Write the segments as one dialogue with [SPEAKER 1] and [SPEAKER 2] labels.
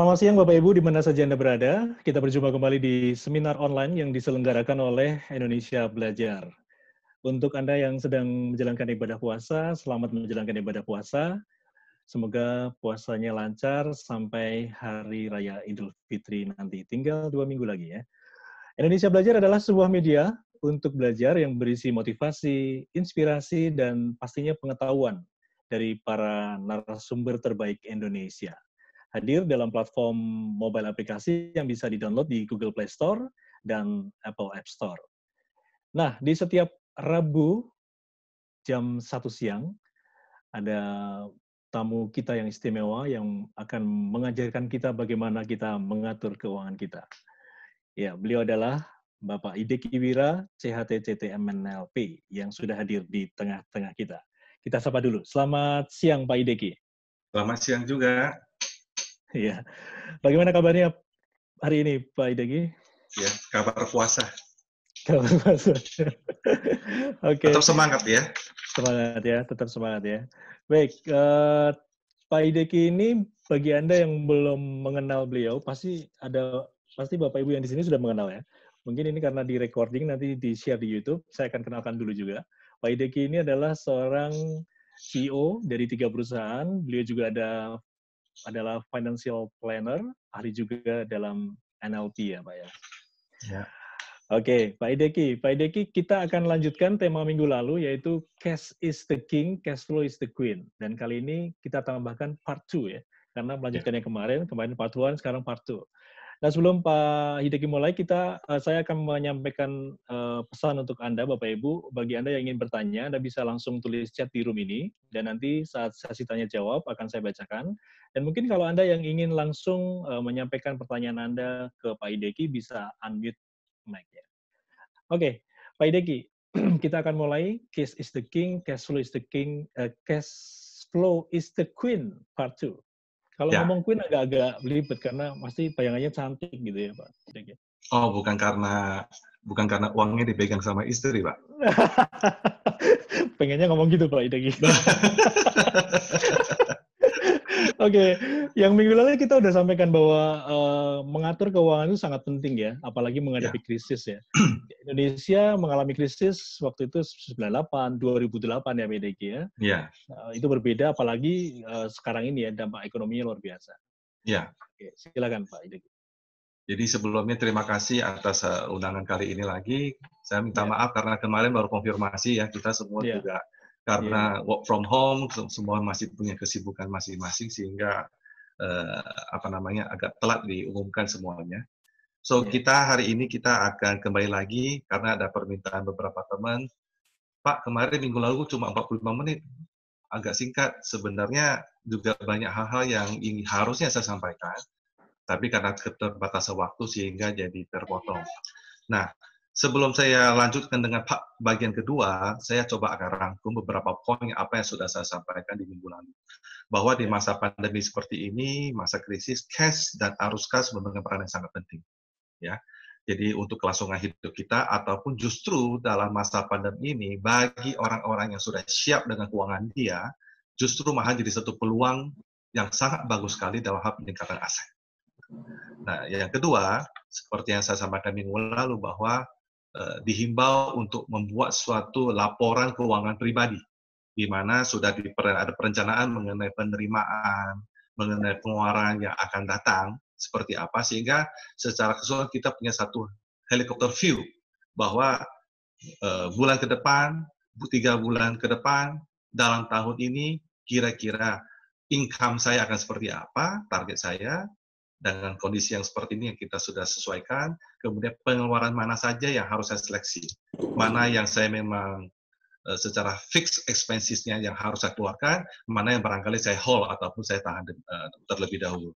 [SPEAKER 1] Selamat siang Bapak Ibu di mana saja Anda berada. Kita berjumpa kembali di seminar online yang diselenggarakan oleh Indonesia Belajar. Untuk Anda yang sedang menjalankan ibadah puasa, selamat menjalankan ibadah puasa. Semoga puasanya lancar sampai Hari Raya Idul Fitri nanti. Tinggal 2 minggu lagi ya. Indonesia Belajar adalah sebuah media untuk belajar yang berisi motivasi, inspirasi, dan pastinya pengetahuan dari para narasumber terbaik Indonesia. Hadir dalam platform mobile aplikasi yang bisa di-download di Google Play Store dan Apple App Store. Nah, di setiap Rabu jam 1 siang, ada tamu kita yang istimewa yang akan mengajarkan kita bagaimana kita mengatur keuangan kita. Ya, beliau adalah Bapak Ideki Wira, CHT MNLP, yang sudah hadir di tengah-tengah kita. Kita sapa dulu. Selamat siang, Pak Ideki.
[SPEAKER 2] Selamat siang juga.
[SPEAKER 1] Iya. Bagaimana kabarnya hari ini, Pak Ideki?
[SPEAKER 2] Ya, kabar puasa.
[SPEAKER 1] Kabar puasa. Oke.
[SPEAKER 2] Tetap semangat ya.
[SPEAKER 1] Semangat ya, tetap semangat ya. Baik, Pak Ideki ini bagi Anda yang belum mengenal beliau, pasti Bapak Ibu yang di sini sudah mengenal ya. Mungkin ini karena di recording nanti di-share di YouTube, saya akan kenalkan dulu juga. Pak Ideki ini adalah seorang CEO dari 3 perusahaan. Beliau juga adalah financial planner, ahli juga dalam NLP ya, Pak ya.
[SPEAKER 2] Ya.
[SPEAKER 1] Oke, Pak Ideki, kita akan lanjutkan tema minggu lalu yaitu Cash is the King, Cash Flow is the Queen. Dan kali ini kita tambahkan part 2 ya, karena melanjutkan yang kemarin part 1, sekarang part 2. Nah, sebelum Pak Hideki mulai, saya akan menyampaikan pesan untuk Anda, Bapak Ibu. Bagi Anda yang ingin bertanya, Anda bisa langsung tulis chat di room ini, dan nanti saat sesi tanya-jawab akan saya bacakan. Dan mungkin kalau Anda yang ingin langsung menyampaikan pertanyaan Anda ke Pak Hideki, bisa unmute mic-nya. Oke, Pak Hideki, kita akan mulai. Cash is the King, Cash Flow is the King, Cash Flow is the Queen, part 2. Kalau ngomong Queen agak-agak belibet karena pasti bayangannya cantik gitu ya, Pak.
[SPEAKER 2] Oh, bukan karena uangnya dipegang sama istri, Pak.
[SPEAKER 1] Pengennya ngomong gitu, Pak Ideki. Oke, yang minggu lalu kita udah sampaikan bahwa mengatur keuangan itu sangat penting ya, apalagi menghadapi krisis ya. Indonesia mengalami krisis waktu itu 98, 2008 ya, Pak Ideki ya.
[SPEAKER 2] Iya.
[SPEAKER 1] Itu berbeda, apalagi sekarang ini ya, dampak ekonominya luar biasa.
[SPEAKER 2] Iya.
[SPEAKER 1] Oke, silakan Pak Ideki.
[SPEAKER 2] Jadi sebelumnya terima kasih atas undangan kali ini lagi. Saya minta maaf karena kemarin baru konfirmasi ya, kita semua juga karena work from home, semua masih punya kesibukan masing-masing sehingga agak telat diumumkan semuanya. So kita hari ini kita akan kembali lagi karena ada permintaan beberapa teman. Pak, kemarin minggu lalu cuma 45 menit. Agak singkat, sebenarnya juga banyak hal-hal yang harusnya saya sampaikan, tapi karena keterbatasan waktu sehingga jadi terpotong. Nah, sebelum saya lanjutkan dengan bagian kedua, saya coba akan rangkum beberapa poin apa yang sudah saya sampaikan di minggu lalu. Bahwa di masa pandemi seperti ini, masa krisis, cash dan arus kas memegang peran yang sangat penting. Ya. Jadi untuk kelangsungan hidup kita, ataupun justru dalam masa pandemi ini, bagi orang-orang yang sudah siap dengan keuangan dia, justru malah jadi satu peluang yang sangat bagus sekali dalam hal peningkatan aset. Nah, yang kedua, seperti yang saya sampaikan minggu lalu, bahwa dihimbau untuk membuat suatu laporan keuangan pribadi, di mana sudah ada perencanaan mengenai penerimaan, mengenai pengeluaran yang akan datang, seperti apa, sehingga secara keseluruhan kita punya satu helikopter view, bahwa bulan ke depan, 3 bulan ke depan, dalam tahun ini, kira-kira income saya akan seperti apa, target saya, dengan kondisi yang seperti ini yang kita sudah sesuaikan, kemudian pengeluaran mana saja yang harus saya seleksi, mana yang saya memang secara fixed expenses-nya yang harus saya keluarkan, mana yang barangkali saya hold ataupun saya tahan terlebih dahulu.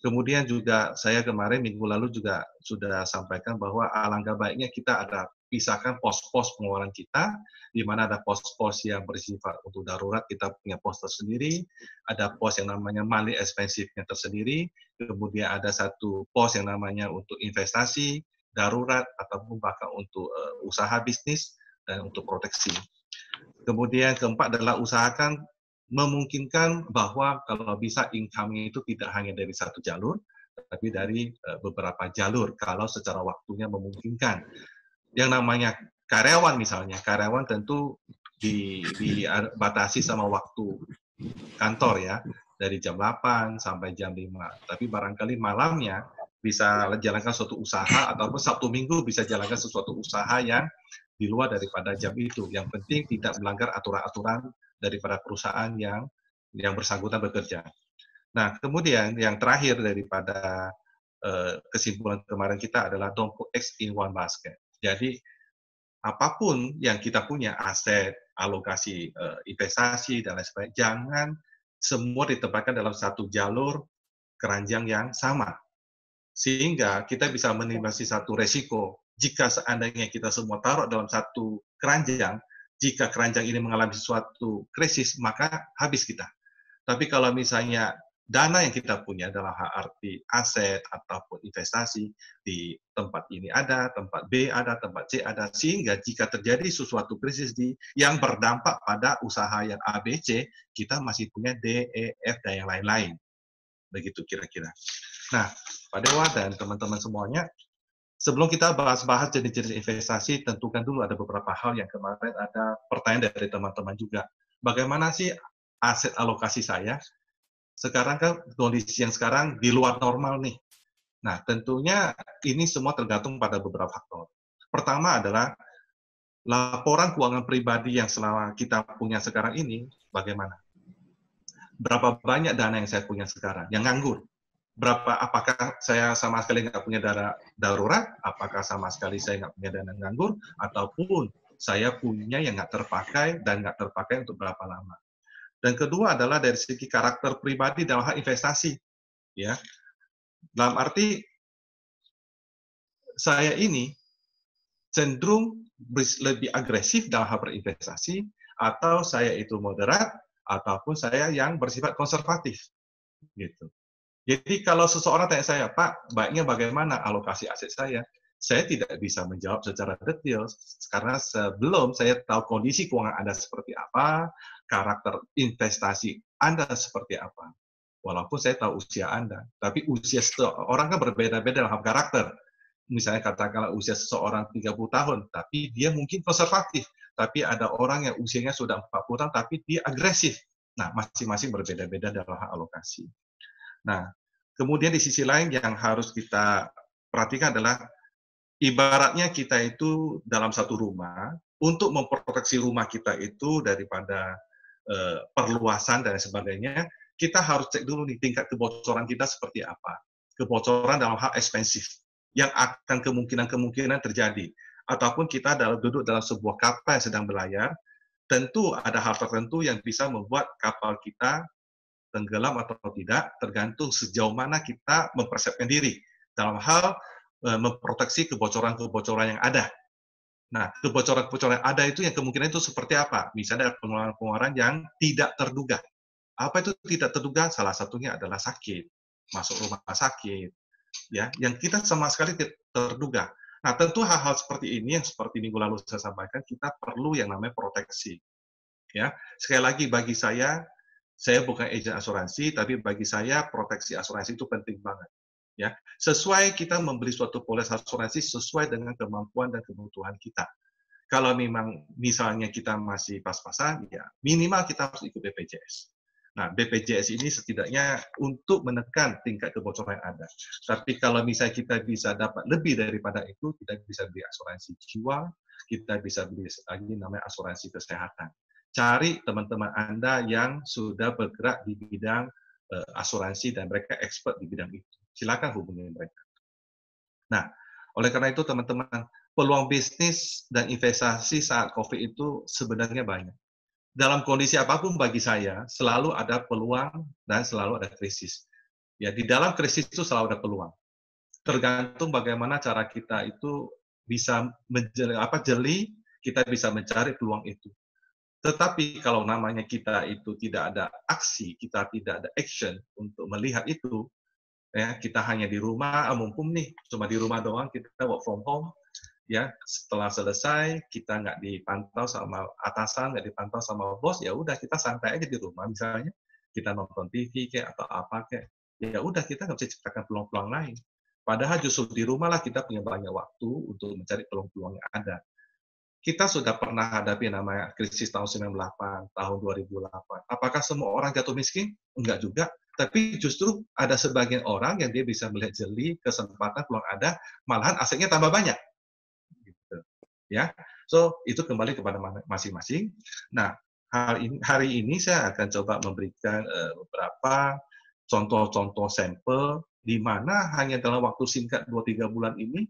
[SPEAKER 2] Kemudian juga saya kemarin minggu lalu juga sudah sampaikan bahwa alangkah baiknya kita ada pisahkan pos-pos pengeluaran kita, di mana ada pos-pos yang bersifat untuk darurat, kita punya pos tersendiri, ada pos yang namanya monthly expensive-nya tersendiri, kemudian ada satu pos yang namanya untuk investasi, darurat, ataupun bahkan untuk usaha bisnis, dan untuk proteksi. Kemudian keempat adalah usahakan memungkinkan bahwa kalau bisa income itu tidak hanya dari satu jalur, tapi dari beberapa jalur kalau secara waktunya memungkinkan. Yang namanya karyawan misalnya, karyawan tentu dibatasi sama waktu kantor ya, dari jam 8 sampai jam 5. Tapi barangkali malamnya bisa jalankan suatu usaha ataupun Sabtu Minggu bisa jalankan sesuatu usaha yang di luar daripada jam itu. Yang penting tidak melanggar aturan-aturan daripada perusahaan yang bersangkutan bekerja. Nah, kemudian yang terakhir daripada kesimpulan kemarin kita adalah don't put eggs in one basket. Jadi apapun yang kita punya, aset, alokasi investasi dan lain sebagainya, jangan semua ditempatkan dalam satu jalur keranjang yang sama. Sehingga kita bisa minimasi satu resiko. Jika seandainya kita semua taruh dalam satu keranjang, jika keranjang ini mengalami suatu krisis, maka habis kita. Tapi kalau misalnya dana yang kita punya dalam arti aset ataupun investasi di tempat ini ada, tempat B ada, tempat C ada, sehingga jika terjadi sesuatu krisis yang berdampak pada usaha yang A, B, C, kita masih punya D, E, F, dan yang lain-lain. Begitu kira-kira. Nah, Pak Dewa dan teman-teman semuanya, sebelum kita bahas-bahas jenis-jenis investasi, tentukan dulu ada beberapa hal yang kemarin ada pertanyaan dari teman-teman juga. Bagaimana sih aset alokasi saya? Sekarang kan kondisi yang sekarang di luar normal nih. Nah, tentunya ini semua tergantung pada beberapa faktor. Pertama adalah laporan keuangan pribadi yang selama kita punya sekarang ini, bagaimana? Berapa banyak dana yang saya punya sekarang, yang nganggur? Apakah saya sama sekali nggak punya dana darurat? Apakah sama sekali saya nggak punya dana nganggur? Ataupun saya punya yang nggak terpakai dan nggak terpakai untuk berapa lama? Dan kedua adalah dari segi karakter pribadi dalam hal investasi, ya. Dalam arti saya ini cenderung lebih agresif dalam hal berinvestasi, atau saya itu moderat, ataupun saya yang bersifat konservatif, gitu. Jadi kalau seseorang tanya saya, Pak, baiknya bagaimana alokasi aset saya tidak bisa menjawab secara detail karena sebelum saya tahu kondisi keuangan Anda seperti apa, karakter investasi Anda seperti apa. Walaupun saya tahu usia Anda, tapi usia orang kan berbeda-beda dalam karakter. Misalnya katakanlah usia seseorang 30 tahun, tapi dia mungkin konservatif. Tapi ada orang yang usianya sudah 40 tahun, tapi dia agresif. Nah, masing-masing berbeda-beda dalam hal alokasi. Nah, kemudian di sisi lain yang harus kita perhatikan adalah ibaratnya kita itu dalam satu rumah, untuk memproteksi rumah kita itu daripada perluasan dan sebagainya, kita harus cek dulu nih tingkat kebocoran kita seperti apa. Kebocoran dalam hal ekspensif, yang akan kemungkinan terjadi. Ataupun kita duduk dalam sebuah kapal yang sedang berlayar, tentu ada hal tertentu yang bisa membuat kapal kita tenggelam atau tidak, tergantung sejauh mana kita mempersiapkan diri dalam hal memproteksi kebocoran-kebocoran yang ada. Nah, kebocoran-kebocoran yang ada itu yang kemungkinan itu seperti apa? Misalnya ada pengeluaran-pengeluaran yang tidak terduga. Apa itu tidak terduga? Salah satunya adalah sakit, masuk rumah sakit, ya, yang kita sama sekali tidak terduga. Nah, tentu hal-hal seperti ini yang seperti minggu lalu saya sampaikan, kita perlu yang namanya proteksi. Ya, sekali lagi bagi saya bukan agen asuransi, tapi bagi saya proteksi asuransi itu penting banget. Ya, sesuai kita membeli suatu polis asuransi sesuai dengan kemampuan dan kebutuhan kita. Kalau memang misalnya kita masih pas-pasan, ya minimal kita harus ikut BPJS. Nah, BPJS ini setidaknya untuk menekan tingkat kebocoran yang ada. Tapi kalau misalnya kita bisa dapat lebih daripada itu, kita bisa beli asuransi jiwa, kita bisa beli lagi namanya asuransi kesehatan. Cari teman-teman Anda yang sudah bergerak di bidang asuransi dan mereka expert di bidang itu. Silakan hubungi mereka. Nah, oleh karena itu teman-teman, peluang bisnis dan investasi saat COVID itu sebenarnya banyak. Dalam kondisi apapun bagi saya, selalu ada peluang dan selalu ada krisis. Ya, di dalam krisis itu selalu ada peluang. Tergantung bagaimana cara kita itu bisa jeli, kita bisa mencari peluang itu. Tetapi kalau namanya kita itu tidak ada aksi, kita tidak ada action untuk melihat itu, ya kita hanya di rumah, mumpung nih cuma di rumah doang, kita work from home, ya setelah selesai kita nggak dipantau sama atasan, nggak dipantau sama bos, ya udah kita santai aja di rumah misalnya, kita nonton TV kayak atau apa kayak, ya udah kita nggak bisa ciptakan peluang-peluang lain. Padahal justru di rumah lah kita punya banyak waktu untuk mencari peluang-peluang yang ada. Kita sudah pernah hadapi namanya krisis tahun 98, tahun 2008. Apakah semua orang jatuh miskin? Enggak juga. Tapi justru ada sebagian orang yang dia bisa melihat jeli, kesempatan, peluang ada, malahan asetnya tambah banyak. Gitu. Ya, so itu kembali kepada masing-masing. Nah, hari ini saya akan coba memberikan beberapa contoh-contoh sampel di mana hanya dalam waktu singkat 2-3 bulan ini,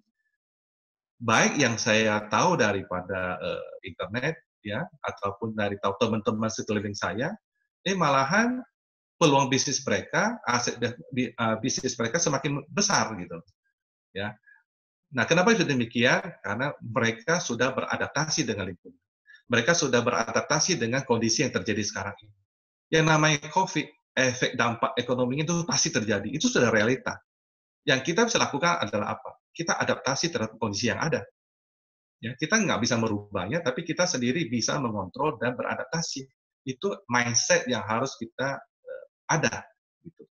[SPEAKER 2] baik yang saya tahu daripada internet ya, ataupun dari tahu teman-teman sekeliling saya, ini malahan peluang bisnis mereka, aset bisnis mereka semakin besar gitu, ya. Nah, kenapa itu demikian? Karena mereka sudah beradaptasi dengan lingkungan. Mereka sudah beradaptasi dengan kondisi yang terjadi sekarang ini. Yang namanya COVID, efek dampak ekonominya itu pasti terjadi. Itu sudah realita. Yang kita bisa lakukan adalah apa? Kita adaptasi terhadap kondisi yang ada. Ya, kita nggak bisa merubahnya, tapi kita sendiri bisa mengontrol dan beradaptasi. Itu mindset yang harus kita ada. Gitu.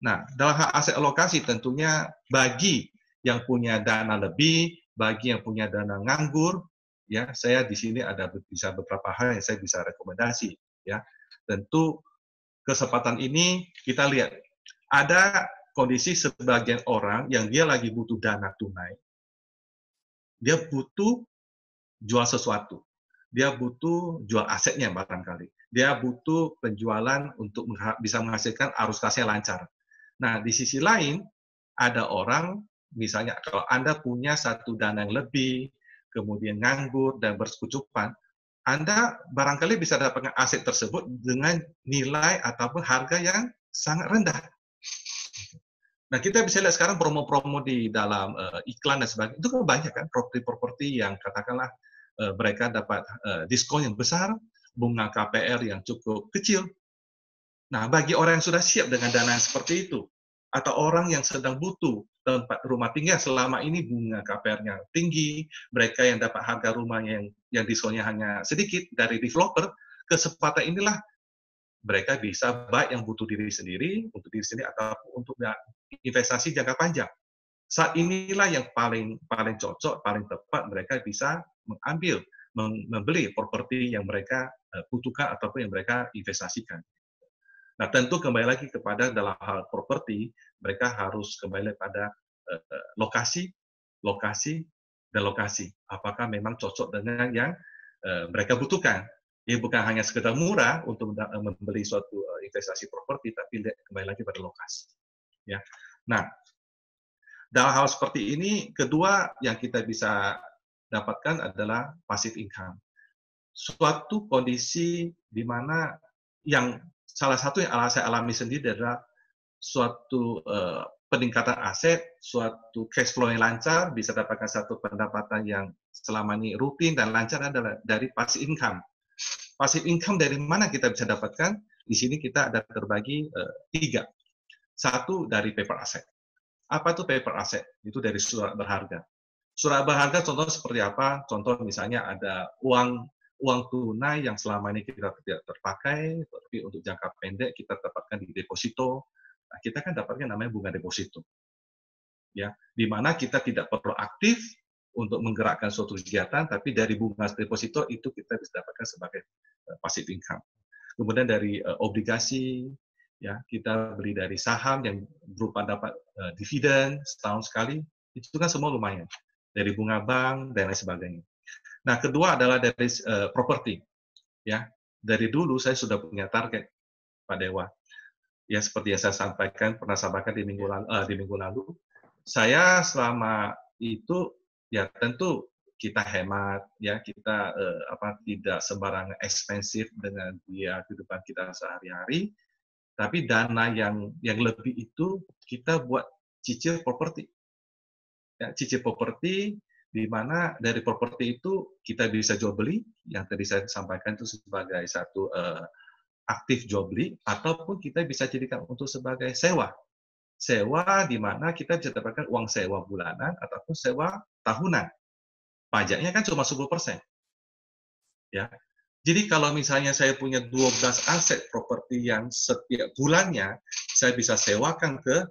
[SPEAKER 2] Nah, dalam hal aset alokasi tentunya bagi yang punya dana lebih, bagi yang punya dana nganggur, ya saya di sini ada bisa beberapa hal yang saya bisa rekomendasi. Ya, tentu kesempatan ini kita lihat ada kondisi sebagian orang yang dia lagi butuh dana tunai, dia butuh jual sesuatu. Dia butuh jual asetnya barangkali. Dia butuh penjualan untuk bisa menghasilkan arus kasnya lancar. Nah, di sisi lain, ada orang, misalnya kalau Anda punya satu dana yang lebih, kemudian nganggur dan berkecukupan, Anda barangkali bisa dapatkan aset tersebut dengan nilai ataupun harga yang sangat rendah. Nah, kita bisa lihat sekarang promo-promo di dalam iklan dan sebagainya, itu kan banyak kan properti-properti yang katakanlah mereka dapat diskon yang besar, bunga KPR yang cukup kecil. Nah, bagi orang yang sudah siap dengan dana yang seperti itu, atau orang yang sedang butuh tempat rumah tinggal selama ini bunga KPR-nya tinggi, mereka yang dapat harga rumahnya yang diskonnya hanya sedikit dari developer, kesempatan inilah mereka bisa baik yang butuh diri sendiri, untuk diri sendiri, atau untuk investasi jangka panjang. Saat inilah yang paling cocok, paling tepat mereka bisa mengambil, membeli properti yang mereka butuhkan ataupun yang mereka investasikan. Nah, tentu kembali lagi kepada dalam hal properti, mereka harus kembali pada lokasi, dan lokasi. Apakah memang cocok dengan yang mereka butuhkan? Ya, bukan hanya sekedar murah untuk membeli suatu investasi properti, tapi kembali lagi pada lokasi. Ya. Nah, dalam hal seperti ini, kedua yang kita bisa dapatkan adalah passive income. Suatu kondisi di mana yang salah satu yang saya alami sendiri adalah suatu peningkatan aset, suatu cash flow yang lancar, bisa dapatkan satu pendapatan yang selama ini rutin dan lancar adalah dari passive income. Passive income dari mana kita bisa dapatkan? Di sini kita ada terbagi 3. Satu dari paper asset. Apa itu paper asset? Itu dari surat berharga. Surat berharga contoh seperti apa? Contoh misalnya ada uang tunai yang selama ini kita tidak terpakai, tapi untuk jangka pendek kita dapatkan di deposito. Nah, kita kan dapatnya namanya bunga deposito. Ya, di mana kita tidak perlu aktif untuk menggerakkan suatu kegiatan, tapi dari bunga deposito itu kita bisa dapatkan sebagai passive income. Kemudian dari obligasi, ya kita beli dari saham yang berupa dapat dividen setahun sekali, itu kan semua lumayan. Dari bunga bank dan lain sebagainya. Nah, kedua adalah dari properti. Ya, dari dulu saya sudah punya target, Pak Dewa. Ya, seperti yang saya pernah sampaikan di minggu lalu, saya selama itu ya tentu kita hemat, ya kita tidak sembarangan ekspensif dengan biaya kehidupan kita sehari-hari, tapi dana yang lebih itu kita buat cicil properti. Ya, cicil properti di mana dari properti itu kita bisa jual beli, yang tadi saya sampaikan itu sebagai satu aktif jual beli, ataupun kita bisa jadikan untuk sebagai sewa. Sewa di mana kita bisa dapatkan uang sewa bulanan ataupun sewa tahunan. Pajaknya kan cuma 10%. Ya. Jadi kalau misalnya saya punya 12 aset properti yang setiap bulannya saya bisa sewakan ke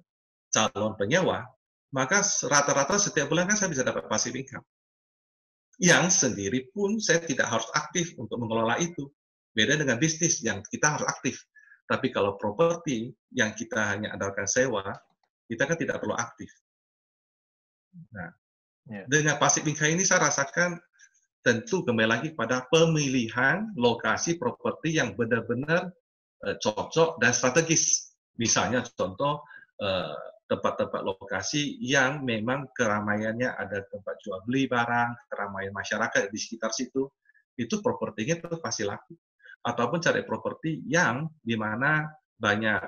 [SPEAKER 2] calon penyewa, maka rata-rata setiap bulan kan saya bisa dapat passive income. Yang sendiri pun saya tidak harus aktif untuk mengelola itu. Beda dengan bisnis yang kita harus aktif. Tapi kalau properti yang kita hanya andalkan sewa, kita kan tidak perlu aktif. Nah, dengan passive income ini saya rasakan tentu kembali lagi pada pemilihan lokasi properti yang benar-benar cocok dan strategis. Misalnya contoh tempat-tempat lokasi yang memang keramaiannya ada tempat jual beli barang, keramaian masyarakat di sekitar situ, itu propertinya itu pasti laku. Ataupun cari properti yang di mana banyak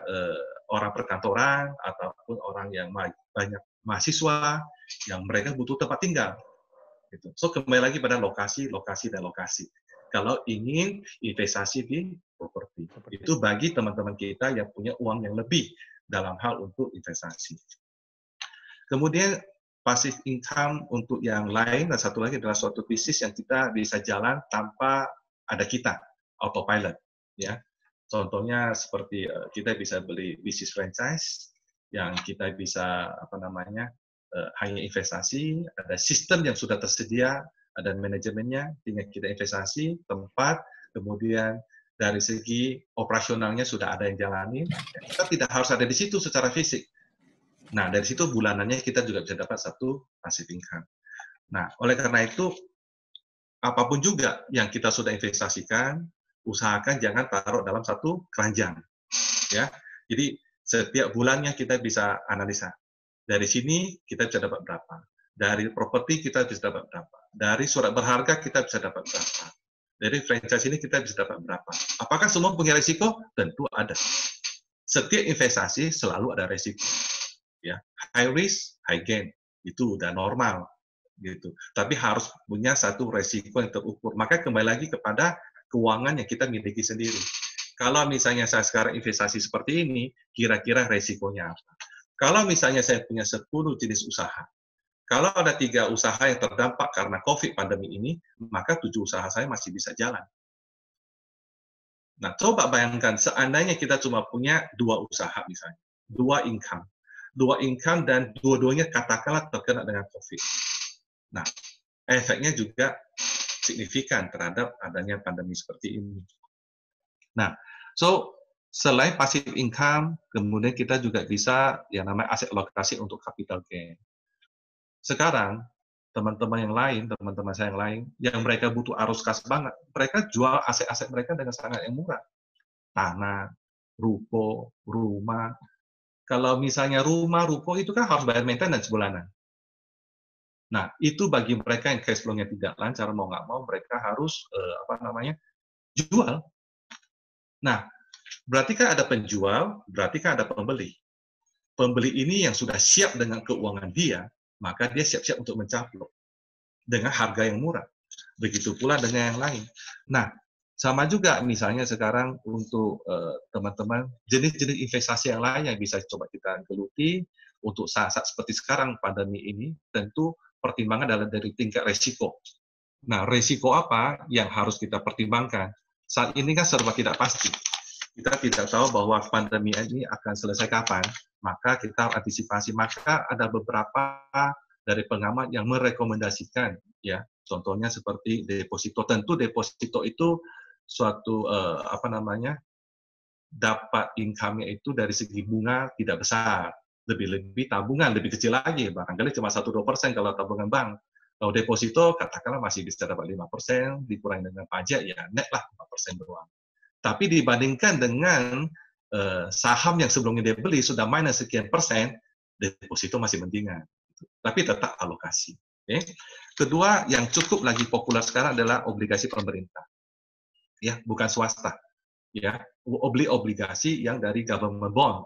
[SPEAKER 2] orang perkantoran ataupun orang yang banyak mahasiswa yang mereka butuh tempat tinggal. Gitu. So kembali lagi pada lokasi, lokasi, dan lokasi. Kalau ingin investasi di properti, itu bagi teman-teman kita yang punya uang yang lebih dalam hal untuk investasi. Kemudian passive income untuk yang lain, dan satu lagi adalah suatu bisnis yang kita bisa jalan tanpa ada kita, autopilot. Ya, contohnya seperti kita bisa beli bisnis franchise, yang kita bisa hanya investasi, ada sistem yang sudah tersedia, ada manajemennya, tinggal kita investasi, tempat, kemudian dari segi operasionalnya sudah ada yang jalani, kita tidak harus ada di situ secara fisik. Nah, dari situ bulanannya kita juga bisa dapat satu passive income. Nah, oleh karena itu, apapun juga yang kita sudah investasikan, usahakan jangan taruh dalam satu keranjang. Ya, jadi setiap bulannya kita bisa analisa. Dari sini kita bisa dapat berapa. Dari properti kita bisa dapat berapa. Dari surat berharga kita bisa dapat berapa. Dari franchise ini kita bisa dapat berapa. Apakah semua punya risiko? Tentu ada. Setiap investasi selalu ada risiko. Ya, high risk, high gain. Itu udah normal. Gitu. Tapi harus punya satu risiko yang terukur. Maka kembali lagi kepada keuangan yang kita miliki sendiri. Kalau misalnya saya sekarang investasi seperti ini, kira-kira risikonya apa? Kalau misalnya saya punya 10 jenis usaha, kalau ada 3 usaha yang terdampak karena COVID pandemi ini, maka 7 usaha saya masih bisa jalan. Nah, coba bayangkan seandainya kita cuma punya 2 usaha misalnya, 2 income. 2 income dan dua-duanya katakanlah terkena dengan COVID. Nah, efeknya juga signifikan terhadap adanya pandemi seperti ini. Nah, selain passive income, kemudian kita juga bisa yang namanya aset alokasi untuk capital gain. Sekarang, teman-teman yang lain, teman-teman saya yang lain, yang mereka butuh arus kas banget, mereka jual aset-aset mereka dengan sangat yang murah. Tanah, ruko, rumah. Kalau misalnya rumah, ruko itu kan harus bayar maintenance bulanan. Nah, itu bagi mereka yang cash flow-nya tidak lancar, mau nggak mau, mereka harus jual. Nah, berarti kan ada penjual, berarti kan ada pembeli. Pembeli ini yang sudah siap dengan keuangan dia, maka dia siap-siap untuk mencaplok dengan harga yang murah. Begitu pula dengan yang lain. Nah, sama juga misalnya sekarang untuk teman-teman, jenis-jenis investasi yang lain yang bisa coba kita geluti untuk saat-saat seperti sekarang pandemi ini, tentu pertimbangan adalah dari tingkat resiko. Nah, resiko apa yang harus kita pertimbangkan? Saat ini kan serba tidak pasti. Kita tidak tahu bahwa pandemi ini akan selesai kapan, maka kita antisipasi. Maka ada beberapa dari pengamat yang merekomendasikan, ya, contohnya seperti deposito. Tentu deposito itu suatu dapat income-nya itu dari segi bunga tidak besar, lebih tabungan lebih kecil lagi, barangkali cuma 1-2% kalau tabungan bank. Kalau deposito katakanlah masih bisa dapat 5%, dikurangi dengan pajak ya net lah 4% doang. Tapi dibandingkan dengan saham yang sebelumnya dia beli sudah minus sekian persen, deposito masih mendingan. Tapi tetap alokasi. Okay. Kedua, yang cukup lagi populer sekarang adalah obligasi pemerintah. Ya, bukan swasta. Ya, obligasi yang dari government bond.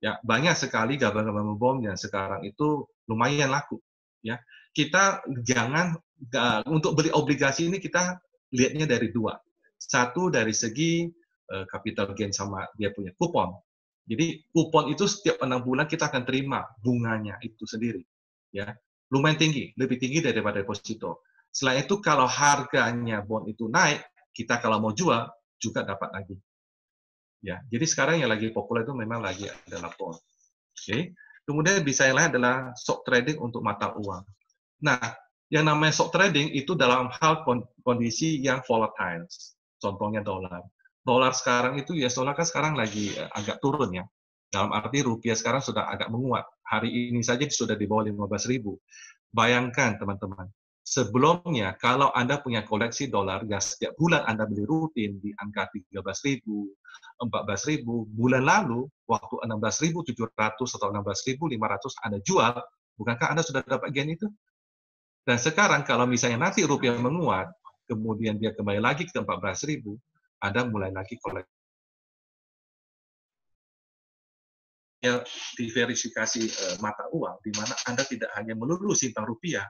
[SPEAKER 2] Ya, banyak sekali government bond yang sekarang itu lumayan laku. Ya, kita jangan untuk beli obligasi ini kita lihatnya dari dua. Satu dari segi capital gain sama dia punya kupon. Jadi kupon itu setiap 6 bulan kita akan terima bunganya itu sendiri. Ya, lumayan tinggi, lebih tinggi daripada deposito. Selain itu kalau harganya bond itu naik, kita kalau mau jual juga dapat lagi. Ya, jadi sekarang yang lagi populer itu memang lagi adalah bond. Oke. Kemudian bisa yang lain adalah stock trading untuk mata uang. Nah, yang namanya stock trading itu dalam hal kondisi yang volatile. Contohnya dolar. Dolar sekarang itu US dollar kan sekarang lagi agak turun ya. Dalam arti rupiah sekarang sudah agak menguat. Hari ini saja sudah di bawah 15.000. Bayangkan teman-teman, sebelumnya kalau Anda punya koleksi dolar, ya setiap bulan Anda beli rutin di angka 13.000, 14.000, bulan lalu waktu 16.700 atau 16.500 Anda jual, bukankah Anda sudah dapat gain itu? Dan sekarang kalau misalnya nanti rupiah menguat, kemudian dia kembali lagi ke 14.000, Anda mulai lagi koleksi. Diverifikasi mata uang, di mana Anda tidak hanya melulu simpan rupiah,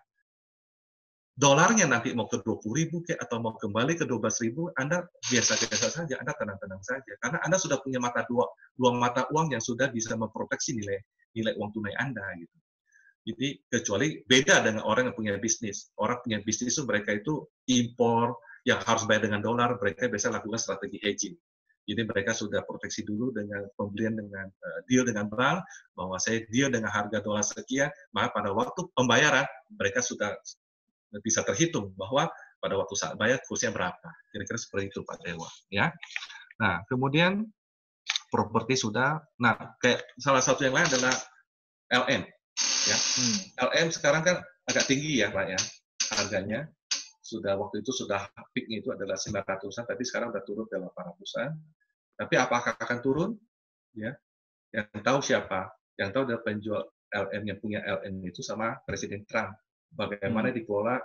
[SPEAKER 2] dolarnya nanti mau ke 20.000 atau mau kembali ke 12.000, Anda biasa-biasa saja, Anda tenang-tenang saja. Karena Anda sudah punya dua mata uang yang sudah bisa memproteksi nilai uang tunai Anda. Gitu. Jadi, kecuali beda dengan orang yang punya bisnis. Orang punya bisnis itu mereka itu impor, yang harus bayar dengan dolar, mereka biasa lakukan strategi hedging. Jadi mereka sudah proteksi dulu dengan pembelian dengan deal dengan bank, bahwa saya deal dengan harga dolar sekian, maka pada waktu pembayaran, mereka sudah bisa terhitung bahwa pada waktu saat bayar kursnya berapa. Kira-kira seperti itu Pak Dewa. Ya. Nah, kemudian properti sudah. Nah, kayak salah satu yang lain adalah LM. Ya. LM sekarang kan agak tinggi ya Pak ya harganya. Sudah waktu itu sudah peak-nya itu adalah 900-an, tapi sekarang sudah turun ke 800-an. Tapi apakah akan turun? Ya, yang tahu siapa? Yang tahu adalah penjual LM yang punya LM itu sama Presiden Trump. Bagaimana dikelola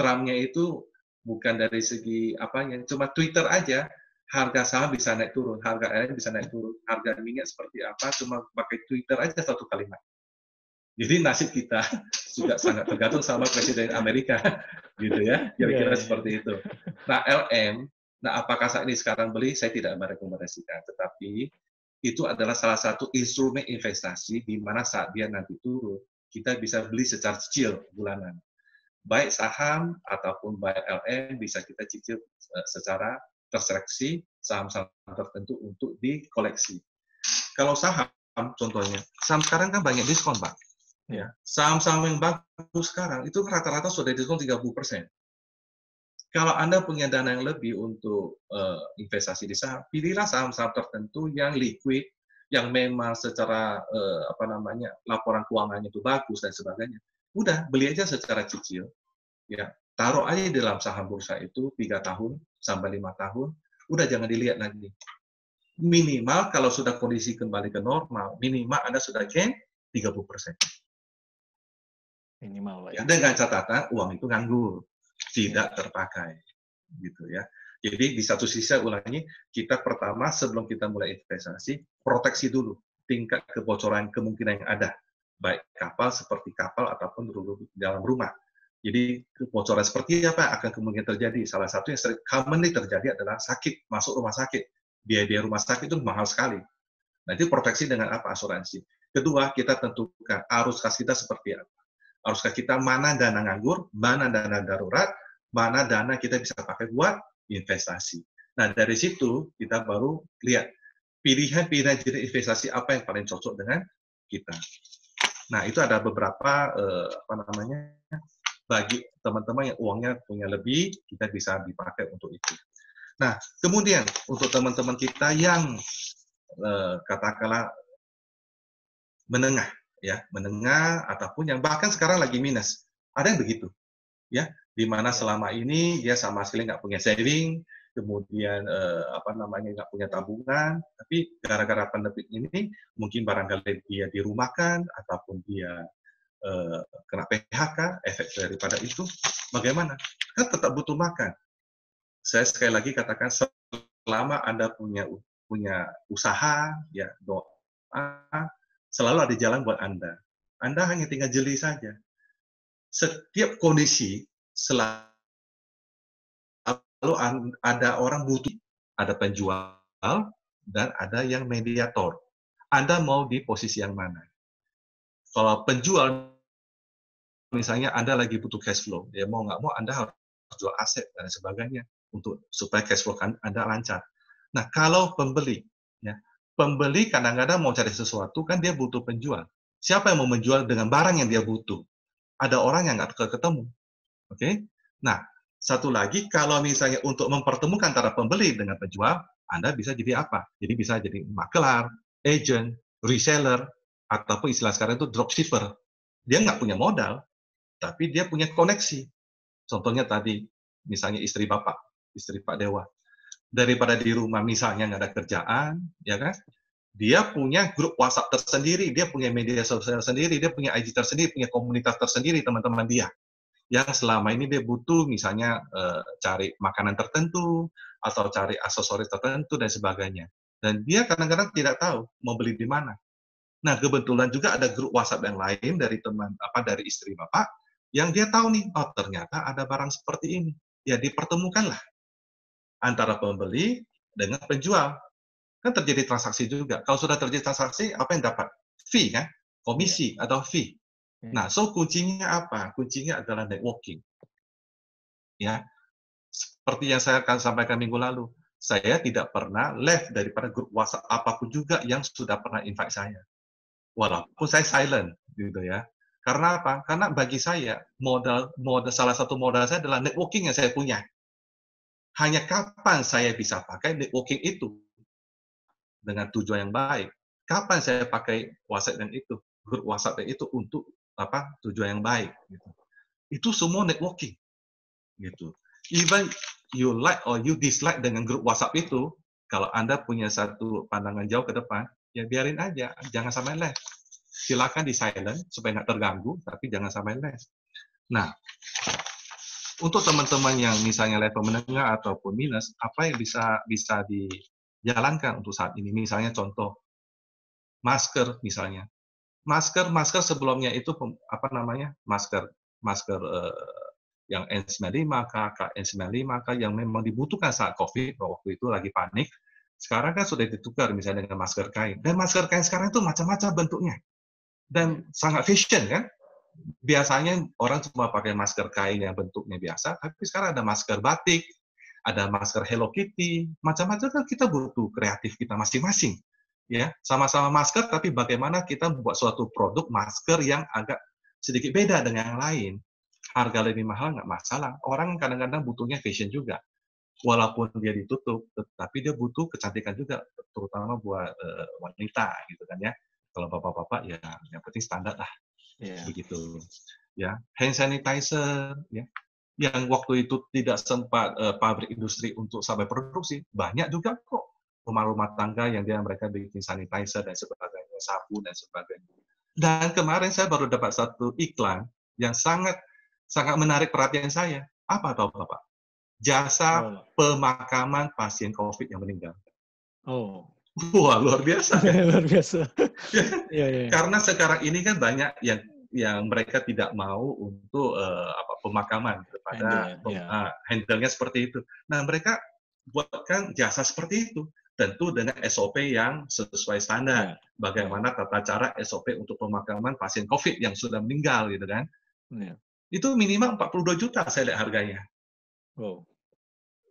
[SPEAKER 2] Trump-nya itu bukan dari segi apanya, cuma Twitter aja, harga saham bisa naik turun, harga LM bisa naik turun, harga minyak seperti apa, cuma pakai Twitter aja satu kalimat. Jadi nasib kita juga sangat tergantung sama Presiden Amerika, gitu ya, kira-kira seperti itu. Nah, LM, nah apakah saat ini sekarang beli? Saya tidak merekomendasikan, tetapi itu adalah salah satu instrumen investasi di mana saat dia nanti turun, kita bisa beli secara cicil bulanan. Baik saham ataupun baik LM bisa kita cicil secara terseleksi saham-saham tertentu untuk dikoleksi. Kalau saham, contohnya, saham sekarang kan banyak diskon, Pak. Ya. Saham-saham yang bagus sekarang itu rata-rata sudah diskon 30%. Kalau Anda punya dana yang lebih untuk investasi di saham, pilihlah saham-saham tertentu yang liquid, yang memang secara laporan keuangannya itu bagus dan sebagainya. Udah beli aja secara cicil, ya taruh aja di dalam saham bursa itu 3 tahun sampai 5 tahun, udah jangan dilihat lagi. Minimal kalau sudah kondisi kembali ke normal, minimal Anda sudah gain 30%.
[SPEAKER 1] Minimal,
[SPEAKER 2] ya. Dengan catatan uang itu nganggur, tidak terpakai, gitu ya. Jadi di satu sisi saya ulangi, kita pertama sebelum kita mulai investasi, proteksi dulu tingkat kebocoran kemungkinan yang ada, baik kapal seperti kapal ataupun dalam rumah. Jadi kebocoran seperti apa akan kemungkinan terjadi? Salah satu yang sering commonly terjadi adalah sakit, masuk rumah sakit. Biaya rumah sakit itu mahal sekali. Nah, itu proteksi dengan apa? Asuransi. Kedua, kita tentukan arus kas kita seperti apa. Arus kas kita mana dana nganggur, mana dana darurat, mana dana kita bisa pakai buat investasi. Nah, dari situ kita baru lihat pilihan-pilihan jenis investasi apa yang paling cocok dengan kita. Nah, itu ada beberapa bagi teman-teman yang uangnya punya lebih, kita bisa dipakai untuk itu. Nah, kemudian untuk teman-teman kita yang katakanlah menengah, ya menengah ataupun yang bahkan sekarang lagi minus, ada yang begitu, ya, di mana selama ini dia sama sekali nggak punya saving, kemudian nggak punya tabungan, tapi gara-gara pandemi ini mungkin barangkali dia dirumahkan ataupun dia kena PHK, efek daripada itu, bagaimana? Kan tetap butuh makan. Saya sekali lagi katakan, selama Anda punya usaha, ya doa, selalu ada jalan buat Anda. Anda hanya tinggal jeli saja. Setiap kondisi selalu ada orang butuh, ada penjual dan ada yang mediator. Anda mau di posisi yang mana? Kalau penjual, misalnya Anda lagi butuh cash flow, ya mau nggak mau Anda harus jual aset dan sebagainya supaya cash flow Anda lancar. Nah, kalau pembeli, Ya. Pembeli kadang-kadang mau cari sesuatu kan dia butuh penjual. Siapa yang mau menjual dengan barang yang dia butuh? Ada orang yang nggak ketemu. Oke? Nah, satu lagi, kalau misalnya untuk mempertemukan antara pembeli dengan penjual, Anda bisa jadi apa? Jadi bisa jadi makelar, agent, reseller, ataupun istilah sekarang itu dropshipper. Dia nggak punya modal, tapi dia punya koneksi. Contohnya tadi, misalnya istri Bapak, istri Pak Dewa. Daripada di rumah misalnya nggak ada kerjaan, ya kan? Dia punya grup WhatsApp tersendiri, dia punya media sosial sendiri, dia punya IG tersendiri, punya komunitas tersendiri teman-teman dia. Yang selama ini dia butuh misalnya cari makanan tertentu atau cari aksesoris tertentu dan sebagainya. Dan dia kadang-kadang tidak tahu mau beli di mana. Nah, kebetulan juga ada grup WhatsApp yang lain dari dari istri Bapak yang dia tahu nih, oh ternyata ada barang seperti ini. Ya dipertemukanlah antara pembeli dengan penjual. Kan terjadi transaksi juga. Kalau sudah terjadi transaksi, apa yang dapat? Fee kan?
[SPEAKER 1] Iya.
[SPEAKER 2] Komisi atau fee.
[SPEAKER 1] Iya.
[SPEAKER 2] Nah, so kuncinya apa? Kuncinya adalah networking. Ya, seperti yang saya akan sampaikan minggu lalu, saya tidak pernah left daripada grup WhatsApp apapun juga yang sudah pernah invite saya. Walaupun saya silent, gitu ya. Karena apa? Karena bagi saya salah satu modal saya adalah networking yang saya punya. Hanya kapan saya bisa pakai networking itu dengan tujuan yang baik. Kapan saya pakai WhatsApp yang itu, grup WhatsApp yang itu untuk tujuan yang baik. Gitu. Itu semua networking, gitu. Even you like or you dislike dengan grup WhatsApp itu, kalau Anda punya satu pandangan jauh ke depan, ya biarin aja, jangan sampai left. Silakan di silent supaya nggak terganggu, tapi jangan sampai left. Nah, untuk teman-teman yang misalnya level menengah ataupun minus, apa yang bisa dijalankan untuk saat ini? Misalnya contoh masker misalnya. Masker sebelumnya itu masker masker yang N95K, KN95K yang memang dibutuhkan saat COVID, waktu itu lagi panik. Sekarang kan sudah ditukar misalnya dengan masker kain. Dan masker kain sekarang itu macam-macam bentuknya. Dan sangat fashion kan? Biasanya orang cuma pakai masker kain yang bentuknya biasa, tapi sekarang ada masker batik, ada masker Hello Kitty, macam-macam kan kita butuh kreatif kita masing-masing. Ya, sama-sama masker, tapi bagaimana kita membuat suatu produk masker yang agak sedikit beda dengan yang lain. Harga lebih mahal nggak masalah. Orang kadang-kadang butuhnya fashion juga. Walaupun dia ditutup, tapi dia butuh kecantikan juga, terutama buat wanita gitu kan ya. Kalau bapak-bapak ya yang penting standar lah.
[SPEAKER 1] Yeah.
[SPEAKER 2] Begitu. Ya, hand sanitizer ya. Yang waktu itu tidak sempat pabrik industri untuk sampai produksi, banyak juga kok rumah-rumah tangga yang mereka bikin sanitizer dan sebagainya, sabun dan sebagainya. Dan kemarin saya baru dapat satu iklan yang sangat menarik perhatian saya. Apa tahu Bapak? Jasa pemakaman pasien COVID yang meninggal.
[SPEAKER 1] Oh.
[SPEAKER 2] Wah, luar biasa kan?
[SPEAKER 1] Luar biasa.
[SPEAKER 2] Ya, karena sekarang ini kan banyak yang mereka tidak mau untuk pemakaman kepada handle-nya seperti itu. Nah, mereka buatkan jasa seperti itu. Tentu dengan SOP yang sesuai standar. Bagaimana tata cara SOP untuk pemakaman pasien COVID yang sudah meninggal, gitu kan. Itu minimal 42 juta saya lihat harganya.
[SPEAKER 1] Oh.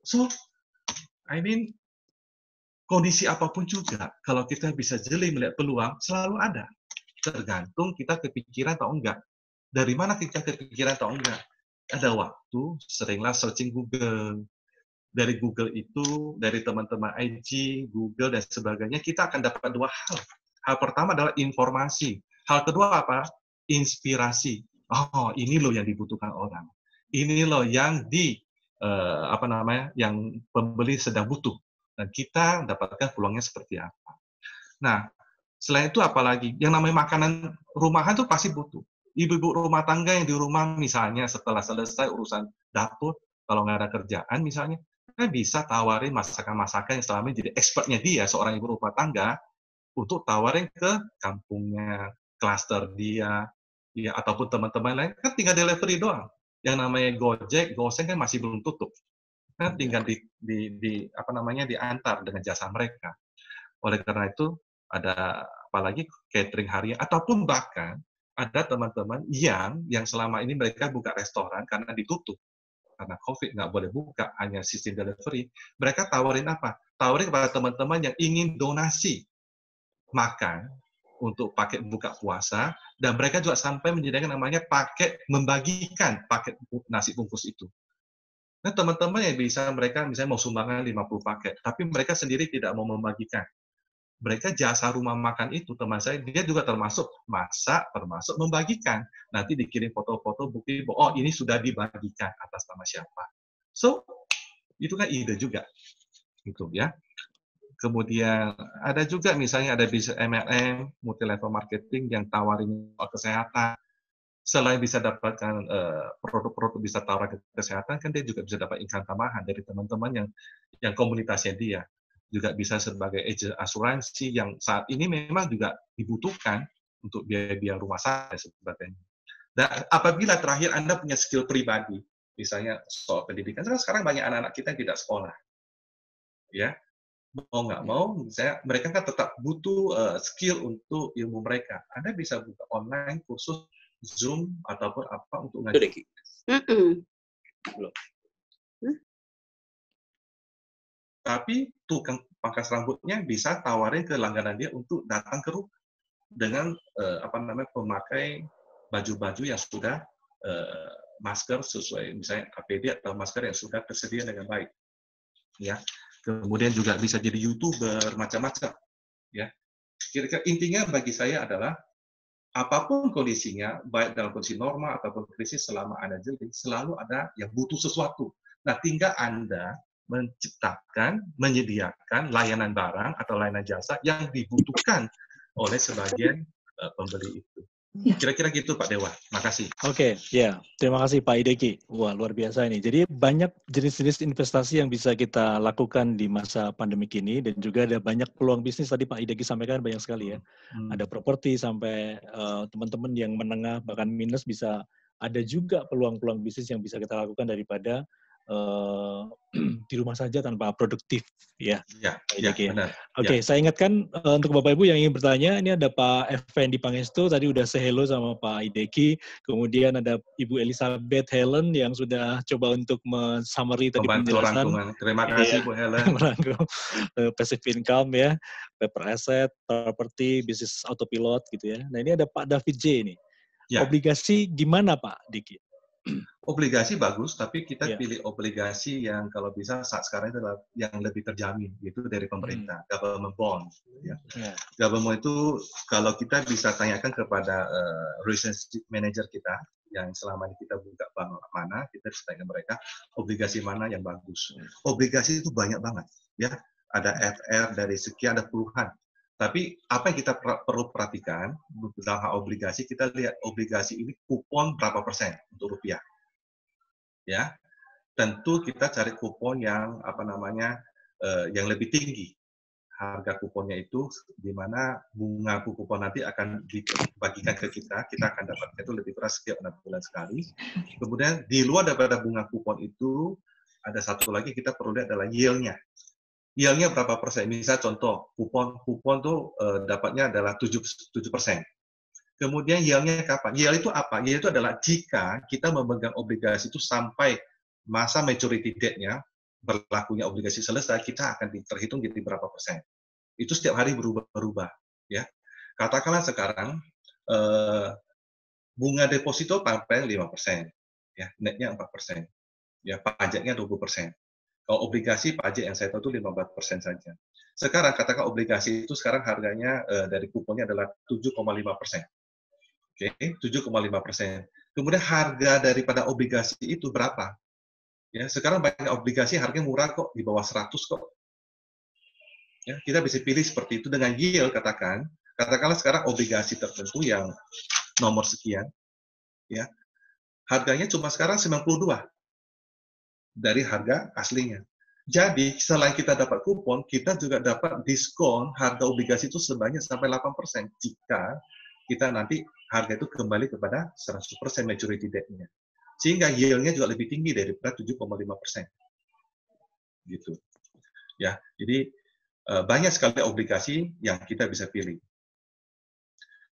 [SPEAKER 2] So, I mean, kondisi apapun juga, kalau kita bisa jeli melihat peluang, selalu ada. Tergantung kita kepikiran atau enggak. Dari mana kita kepikiran atau enggak. Ada waktu, seringlah searching Google. Dari Google itu, dari teman-teman IG, Google, dan sebagainya, kita akan dapat dua hal. Hal pertama adalah informasi. Hal kedua apa? Inspirasi. Oh, ini loh yang dibutuhkan orang. Ini loh yang yang pembeli sedang butuh. Dan kita dapatkan peluangnya seperti apa. Nah, selain itu apalagi? Yang namanya makanan rumahan tuh pasti butuh. Ibu-ibu rumah tangga yang di rumah misalnya setelah selesai urusan dapur, kalau nggak ada kerjaan misalnya, kan bisa tawarin masakan-masakan yang selama ini jadi expertnya dia, seorang ibu rumah tangga, untuk tawarin ke kampungnya, klaster dia, ya ataupun teman-teman lain, kan tinggal delivery doang. Yang namanya Gojek, Goseng kan masih belum tutup. Kan tinggal diantar dengan jasa mereka. Oleh karena itu, ada apalagi catering harian, ataupun bahkan ada teman-teman yang selama ini mereka buka restoran karena ditutup. Karena COVID nggak boleh buka, hanya sistem delivery. Mereka tawarin apa? tawarin kepada teman-teman yang ingin donasi makan untuk paket buka puasa, dan mereka juga sampai menyediakan namanya paket membagikan paket nasi bungkus itu. Nah, teman-teman yang bisa mereka misalnya mau sumbangan 50 paket, tapi mereka sendiri tidak mau membagikan. Mereka jasa rumah makan itu, teman saya, dia juga termasuk masak, termasuk membagikan. Nanti dikirim foto-foto bukti, oh ini sudah dibagikan atas nama siapa. So, itu kan ide juga. Gitu ya. Kemudian ada juga misalnya ada bisnis MLM, multi level marketing yang tawarin kesehatan. Selain bisa dapatkan produk-produk bisa tawaran kesehatan, kan dia juga bisa dapat income tambahan dari teman-teman yang komunitasnya dia. Juga bisa sebagai agent asuransi yang saat ini memang juga dibutuhkan untuk biaya-biaya rumah sakit dan sebagainya. Dan apabila terakhir Anda punya skill pribadi, misalnya soal pendidikan, sekarang banyak anak-anak kita yang tidak sekolah, ya mau nggak mau, misalnya mereka kan tetap butuh skill untuk ilmu mereka. Anda bisa buka online kursus Zoom ataupun apa untuk ngaji. Tapi tukang pangkas rambutnya bisa tawarin ke langganan dia untuk datang ke rumah dengan pemakai baju-baju yang sudah masker sesuai misalnya APD atau masker yang sudah tersedia dengan baik. Ya. Kemudian juga bisa jadi YouTuber macam-macam. Ya. Kira-kira intinya bagi saya adalah apapun kondisinya, baik dalam kondisi normal ataupun krisis, selama Anda jeli, selalu ada yang butuh sesuatu. Nah, tinggal Anda menciptakan, menyediakan layanan barang atau layanan jasa yang dibutuhkan oleh sebagian pembeli itu. Kira-kira gitu Pak Dewa. Makasih.
[SPEAKER 1] Oke, ya. Terima kasih Pak Hideki. Wah, luar biasa ini. Jadi banyak jenis-jenis investasi yang bisa kita lakukan di masa pandemik ini, dan juga ada banyak peluang bisnis tadi Pak Hideki sampaikan banyak sekali ya. Ada properti sampai teman-teman yang menengah bahkan minus bisa ada juga peluang-peluang bisnis yang bisa kita lakukan daripada di rumah saja tanpa produktif ya.
[SPEAKER 2] Ya, benar.
[SPEAKER 1] Oke, saya ingatkan untuk Bapak Ibu yang ingin bertanya, ini ada Pak Effendi Pangestu tadi udah say hello sama Pak Hideki, kemudian ada Ibu Elizabeth Helen yang sudah coba untuk men-summary tadi penjelasan.
[SPEAKER 2] Terima kasih Bu Helen.
[SPEAKER 1] Merangkum passive income ya, paper asset, property, bisnis autopilot gitu ya. Nah ini ada Pak David J ini. Ya. Obligasi gimana Pak Diki?
[SPEAKER 2] Obligasi bagus, tapi kita pilih obligasi yang kalau bisa saat sekarang itu adalah yang lebih terjamin, yaitu dari pemerintah, government bond. Ya. Government itu kalau kita bisa tanyakan kepada relationship manager kita, yang selama ini kita buka bank mana, kita bisa tanya mereka obligasi mana yang bagus. Obligasi itu banyak banget, ya. Ada FR dari sekian, ada puluhan. Tapi apa yang kita perlu perhatikan dalam hal obligasi, kita lihat obligasi ini kupon berapa persen untuk rupiah. Ya, tentu kita cari kupon yang yang lebih tinggi. Harga kuponnya itu di mana bunga kupon nanti akan dibagikan ke kita akan dapatnya itu lebih keras setiap 6 bulan sekali. Kemudian di luar daripada bunga kupon itu ada satu lagi kita perlu lihat adalah yield-nya. Yield-nya berapa persen? Misal contoh kupon tuh dapatnya adalah 7%. Kemudian yield-nya kapan? Yield itu apa? Yield itu adalah jika kita memegang obligasi itu sampai masa maturity date-nya, berlakunya obligasi selesai, kita akan terhitung jadi berapa persen. Itu setiap hari berubah-ubah. Ya. Katakanlah sekarang, bunga deposito sampai 5%. Ya, netnya 4%. Ya, pajaknya 20%. Kalau obligasi, pajak yang saya tahu itu 15% saja. Sekarang, katakan obligasi itu sekarang harganya dari kuponnya adalah 7,5%. Oke, 7,5%. Kemudian harga daripada obligasi itu berapa? Ya, sekarang banyak obligasi harganya murah kok, di bawah 100 kok. Ya, kita bisa pilih seperti itu dengan yield katakanlah sekarang obligasi tertentu yang nomor sekian, ya, harganya cuma sekarang 92 dari harga aslinya. Jadi, selain kita dapat kupon, kita juga dapat diskon harga obligasi itu sebanyak sampai 8% jika kita nanti harga itu kembali kepada 100% maturity date-nya. Sehingga yield-nya juga lebih tinggi daripada 7,5%. Gitu. Ya, jadi banyak sekali obligasi yang kita bisa pilih.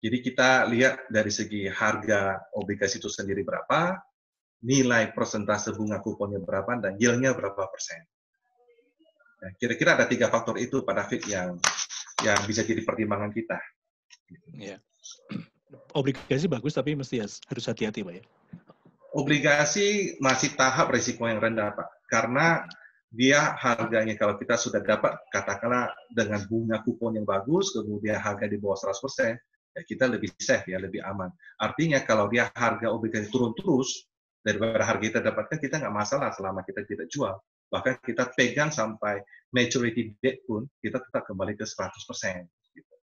[SPEAKER 2] Jadi kita lihat dari segi harga obligasi itu sendiri berapa, nilai persentase bunga kuponnya berapa, dan yield-nya berapa persen. Nah, kira-kira ada 3 faktor itu, Pak David, yang bisa jadi pertimbangan kita.
[SPEAKER 1] Ya. Obligasi bagus, tapi harus hati-hati, Pak ya.
[SPEAKER 2] Obligasi masih tahap risiko yang rendah, Pak. Karena dia harganya kalau kita sudah dapat, katakanlah dengan bunga kupon yang bagus, kemudian harga di bawah 100%, ya kita lebih safe, ya, lebih aman. Artinya kalau dia harga obligasi turun terus, daripada harga kita dapatkan, kita nggak masalah selama kita tidak jual. Bahkan kita pegang sampai maturity date pun, kita tetap kembali ke 100%. Gitu.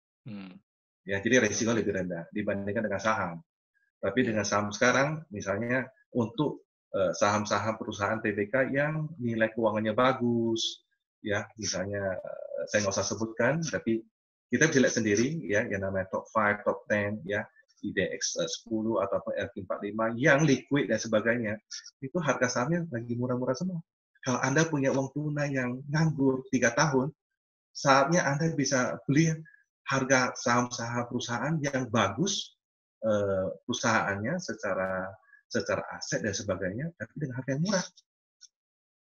[SPEAKER 2] Ya, jadi risiko lebih rendah dibandingkan dengan saham. Tapi dengan saham sekarang, misalnya untuk saham-saham perusahaan TBK yang nilai keuangannya bagus, ya misalnya saya nggak usah sebutkan, tapi kita bisa lihat sendiri, ya yang namanya top 5, top 10, ya IDX 10 ataupun LQ45 yang liquid dan sebagainya, itu harga sahamnya lagi murah-murah semua. Kalau Anda punya uang tunai yang nganggur 3 tahun, saatnya Anda bisa beli harga saham-saham perusahaan yang bagus, perusahaannya secara aset dan sebagainya, tapi dengan harga yang murah.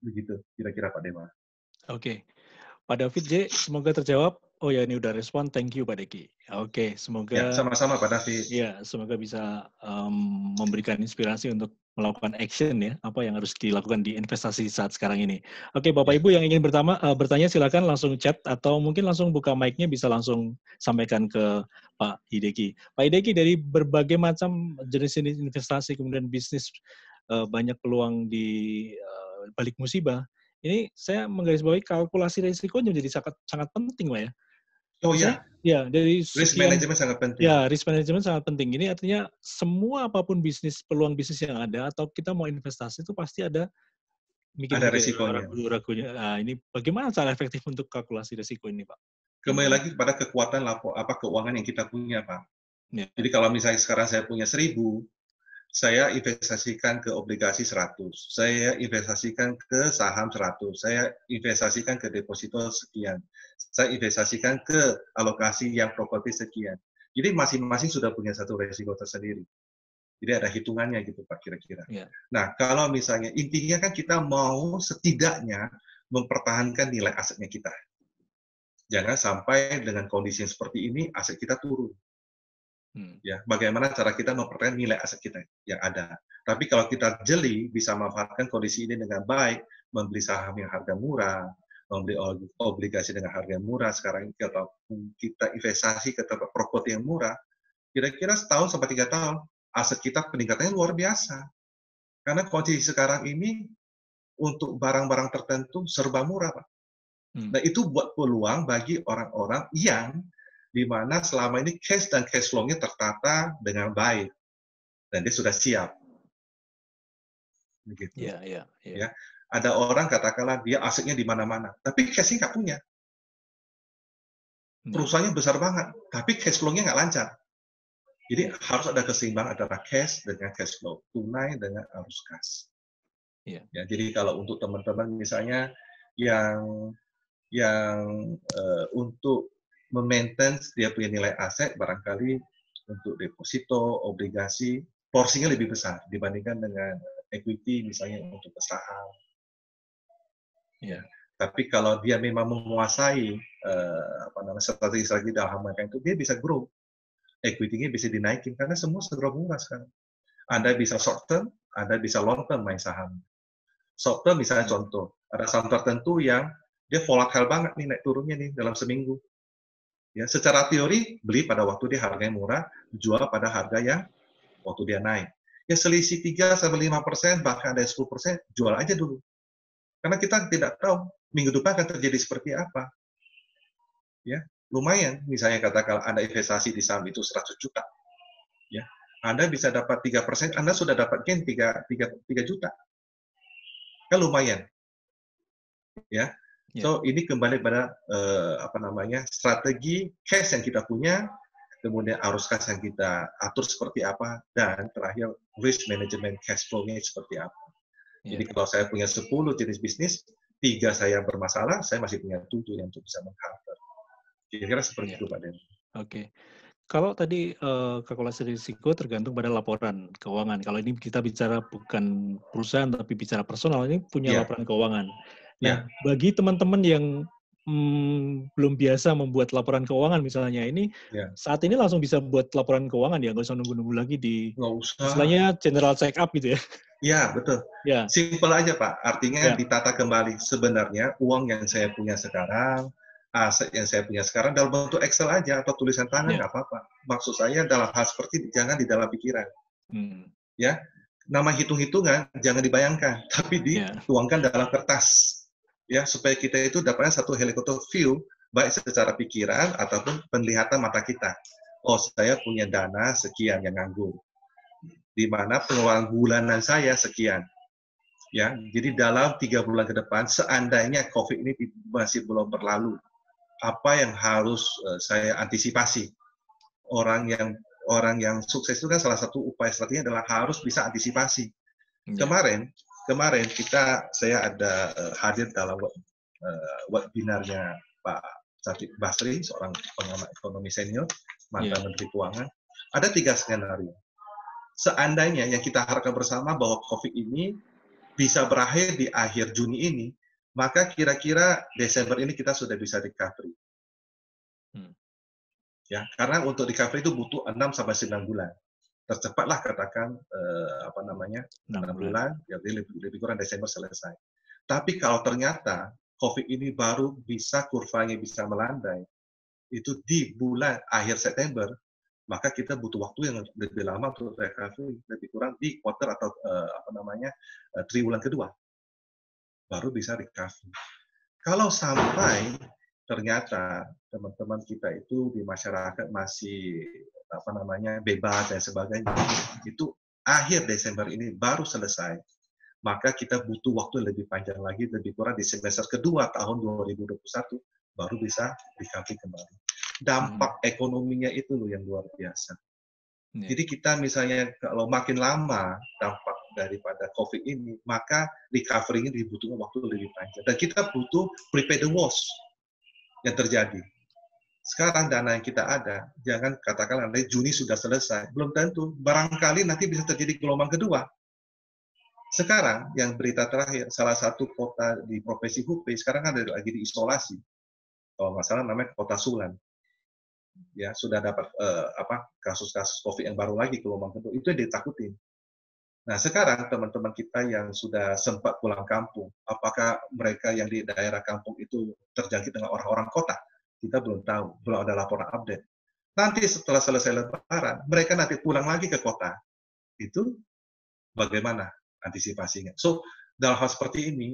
[SPEAKER 2] Begitu kira-kira Pak Dewa.
[SPEAKER 1] Oke. Pak David J, semoga terjawab. Oh ya, ini udah respon. Thank you, Pak Deki. Oke, semoga...
[SPEAKER 2] Ya, sama-sama Pak David.
[SPEAKER 1] Ya, semoga bisa memberikan inspirasi untuk melakukan action ya, apa yang harus dilakukan di investasi saat sekarang ini. Oke, Bapak Ibu yang ingin bertanya silakan langsung chat atau mungkin langsung buka mic-nya bisa langsung sampaikan ke Pak Hideki. Pak Hideki, dari berbagai macam jenis-jenis investasi kemudian bisnis banyak peluang di balik musibah. Ini saya menggarisbawahi kalkulasi risikonya menjadi sangat penting, Pak ya.
[SPEAKER 2] Oh ya.
[SPEAKER 1] Ya, dari
[SPEAKER 2] Risk management sangat penting.
[SPEAKER 1] Ya, risk management sangat penting. Ini artinya semua apapun peluang bisnis yang ada atau kita mau investasi itu pasti ada
[SPEAKER 2] Ada risikonya.
[SPEAKER 1] ragu-ragunya. Nah, ini bagaimana cara efektif untuk kalkulasi risiko ini, Pak?
[SPEAKER 2] Kembali lagi kepada kekuatan keuangan yang kita punya, Pak. Ya. Jadi kalau misalnya sekarang saya punya 1.000, saya investasikan ke obligasi 100, saya investasikan ke saham 100, saya investasikan ke deposito sekian, saya investasikan ke alokasi yang properti sekian. Jadi masing-masing sudah punya satu risiko tersendiri. Jadi ada hitungannya gitu Pak kira-kira. Yeah. Nah kalau misalnya intinya kan kita mau setidaknya mempertahankan nilai asetnya kita. Jangan sampai dengan kondisi yang seperti ini aset kita turun. Ya, bagaimana cara kita mempertahankan nilai aset kita yang ada. Tapi kalau kita jeli bisa memanfaatkan kondisi ini dengan baik, membeli saham yang harga murah, membeli obligasi dengan harga murah, sekarang kita investasi ke tempat properti yang murah, kira-kira setahun sampai 3 tahun, aset kita peningkatannya luar biasa. Karena kondisi sekarang ini untuk barang-barang tertentu serba murah, Pak. Nah, itu buat peluang bagi orang-orang yang di mana selama ini cash dan cash flow-nya tertata dengan baik dan dia sudah siap. Begitu. Ya. Ada orang katakanlah dia asetnya di mana-mana, tapi cash-nya nggak punya. Perusahaannya besar banget, tapi cash flow-nya nggak lancar. Jadi harus ada keseimbangan antara cash dengan cash flow, tunai dengan arus kas. Ya, jadi kalau untuk teman-teman misalnya yang untuk memaintain dia punya nilai aset, barangkali untuk deposito, obligasi, porsinya lebih besar dibandingkan dengan equity misalnya untuk saham. Ya. Tapi kalau dia memang menguasai strategi dalam hal itu, dia bisa grow. Equity-nya bisa dinaikin karena semua serba murah sekarang. Anda bisa short term, Anda bisa long term main saham. Short term misalnya contoh, ada saham tertentu yang dia volatile banget nih naik turunnya nih dalam seminggu. Ya, secara teori beli pada waktu dia harganya murah, jual pada harga yang waktu dia naik. Ya selisih 3-5%, bahkan ada 10%, jual aja dulu. Karena kita tidak tahu minggu depan akan terjadi seperti apa. Ya, lumayan. Misalnya katakan Anda investasi di saham itu 100 juta. Ya, Anda bisa dapat 3%, Anda sudah dapat gain 3 juta. Kan lumayan. Ya. So ini kembali pada strategi cash yang kita punya, kemudian arus kas yang kita atur seperti apa, dan terakhir risk management cash flow-nya seperti apa. Jadi kalau saya punya 10 jenis bisnis, 3 saya bermasalah, saya masih punya 7 yang bisa meng-cover. Kira-kira seperti itu Pak Den.
[SPEAKER 1] Oke. Kalau tadi kalkulasi risiko tergantung pada laporan keuangan. Kalau ini kita bicara bukan perusahaan tapi bicara personal, ini punya laporan keuangan. Nah,
[SPEAKER 2] Ya,
[SPEAKER 1] bagi teman-teman yang belum biasa membuat laporan keuangan misalnya, ini
[SPEAKER 2] ya,
[SPEAKER 1] saat ini langsung bisa buat laporan keuangan ya, nggak usah nunggu-nunggu lagi di
[SPEAKER 2] nggak usah.
[SPEAKER 1] istilahnya general check up gitu ya.
[SPEAKER 2] Ya, betul.
[SPEAKER 1] Ya,
[SPEAKER 2] Simpel aja, Pak. Artinya
[SPEAKER 1] ya,
[SPEAKER 2] ditata kembali. Sebenarnya uang yang saya punya sekarang, aset yang saya punya sekarang dalam bentuk Excel aja atau tulisan tangan
[SPEAKER 1] ya.
[SPEAKER 2] nggak apa-apa. Maksud saya dalam hal seperti jangan di dalam pikiran,
[SPEAKER 1] Hmm,
[SPEAKER 2] ya. Nama hitung-hitungan jangan dibayangkan, tapi
[SPEAKER 1] ya,
[SPEAKER 2] dituangkan dalam kertas, ya, supaya kita itu dapatnya satu helikopter view, baik secara pikiran ataupun penglihatan mata kita. Oh, saya punya dana sekian yang nganggur, di mana pengeluaran bulanan saya sekian. Ya, jadi dalam 3 bulan ke depan, seandainya COVID ini masih belum berlalu, apa yang harus saya antisipasi? Orang yang sukses itu kan salah satu upaya strateginya adalah harus bisa antisipasi.
[SPEAKER 1] ya,
[SPEAKER 2] Kemarin saya ada hadir dalam webinarnya Pak Sadiq Basri, seorang pengamat ekonomi senior,
[SPEAKER 1] ya.
[SPEAKER 2] mantan Menteri Keuangan. Ada 3 skenario. Seandainya yang kita harapkan bersama bahwa COVID ini bisa berakhir di akhir Juni ini, maka kira-kira Desember ini kita sudah bisa recovery.
[SPEAKER 1] Hmm,
[SPEAKER 2] Ya, karena untuk recovery itu butuh 6 sampai 9 bulan. Tercepatlah katakan
[SPEAKER 1] 6
[SPEAKER 2] 6
[SPEAKER 1] bulan.
[SPEAKER 2] bulan, ya lebih kurang Desember selesai. Tapi kalau ternyata COVID ini baru bisa kurvanya bisa melandai, itu di bulan akhir September, maka kita butuh waktu yang lebih lama untuk recovery, lebih kurang di quarter atau triwulan kedua, baru bisa recovery. Kalau sampai ternyata teman-teman kita itu di masyarakat masih bebas dan sebagainya, itu akhir Desember ini baru selesai, maka kita butuh waktu lebih panjang lagi, lebih kurang di semester kedua tahun 2021 baru bisa recovery kembali.
[SPEAKER 1] Hmm,
[SPEAKER 2] Dampak ekonominya itu loh yang luar biasa.
[SPEAKER 1] ya,
[SPEAKER 2] Jadi kita misalnya kalau makin lama dampak daripada COVID ini, maka recovery-nya dibutuhkan waktu lebih panjang. Dan kita butuh prepare the worst yang terjadi. Sekarang dana yang kita ada, jangan katakan nanti Juni sudah selesai. Belum tentu. Barangkali nanti bisa terjadi gelombang kedua. Sekarang yang berita terakhir, salah satu kota di Provinsi Hubei sekarang ada lagi diisolasi. Kalau nggak salah namanya Kota Sulan. Ya, sudah dapat kasus-kasus COVID yang baru lagi gelombang kedua. Itu yang ditakutin. Nah, sekarang teman-teman kita yang sudah sempat pulang kampung, apakah mereka yang di daerah kampung itu terjangkit dengan orang-orang kota? Kita belum tahu, belum ada laporan update. Nanti setelah selesai lebaran, mereka nanti pulang lagi ke kota. Itu bagaimana antisipasinya? So, dalam hal seperti ini,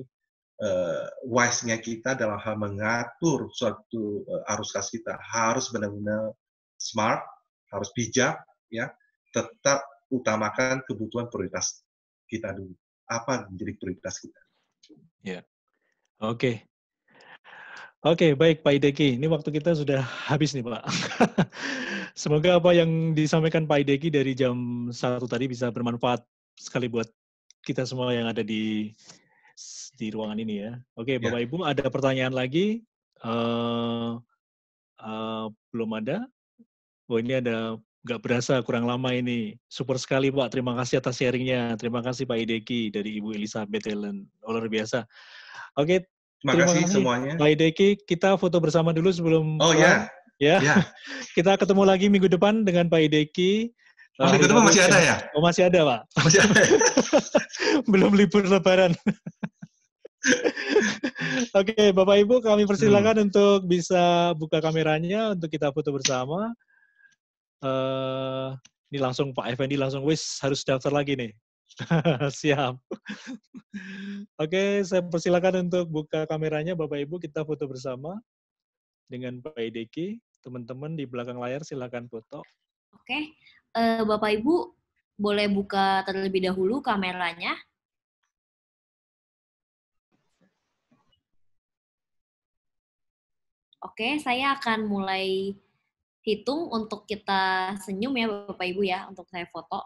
[SPEAKER 2] wise-nya kita dalam hal mengatur suatu arus kas kita harus benar-benar smart, harus bijak, ya, tetap utamakan kebutuhan prioritas kita dulu. Apa menjadi prioritas kita?
[SPEAKER 1] ya. Oke. Oke, baik Pak Ideki. Ini waktu kita sudah habis nih, Pak. Semoga apa yang disampaikan Pak Ideki dari jam 1 tadi bisa bermanfaat sekali buat kita semua yang ada di ruangan ini ya. Oke,
[SPEAKER 2] Ya,
[SPEAKER 1] Bapak Ibu, ada pertanyaan lagi? Belum ada? Oh, ini ada, nggak berasa kurang lama ini. Super sekali, Pak. Terima kasih atas sharingnya. Terima kasih Pak Ideki dari Ibu Elizabeth Helen. Oh, luar biasa. Oke,
[SPEAKER 2] terima
[SPEAKER 1] terima
[SPEAKER 2] kasih
[SPEAKER 1] kasih
[SPEAKER 2] semuanya.
[SPEAKER 1] Pak Ideki. Kita foto bersama dulu sebelum
[SPEAKER 2] Oh
[SPEAKER 1] pulang.
[SPEAKER 2] ya,
[SPEAKER 1] Ya,
[SPEAKER 2] ya.
[SPEAKER 1] kita ketemu lagi minggu depan dengan Pak Ideki.
[SPEAKER 2] Oh, minggu
[SPEAKER 1] Hari
[SPEAKER 2] depan
[SPEAKER 1] baru
[SPEAKER 2] masih ada
[SPEAKER 1] sehat.
[SPEAKER 2] ya?
[SPEAKER 1] Oh, masih ada, Pak.
[SPEAKER 2] Masih ada ya?
[SPEAKER 1] Belum libur Lebaran. Oke, Bapak Ibu, kami persilakan untuk bisa buka kameranya untuk kita foto bersama. Ini langsung Pak Effendi langsung harus daftar lagi nih. Siap. Oke, saya persilakan untuk buka kameranya Bapak Ibu, kita foto bersama dengan Pak Ideki. Teman-teman di belakang layar silakan foto.
[SPEAKER 3] Oke, Bapak Ibu boleh buka terlebih dahulu kameranya. Oke, saya akan mulai hitung untuk kita senyum ya Bapak Ibu ya, untuk saya foto.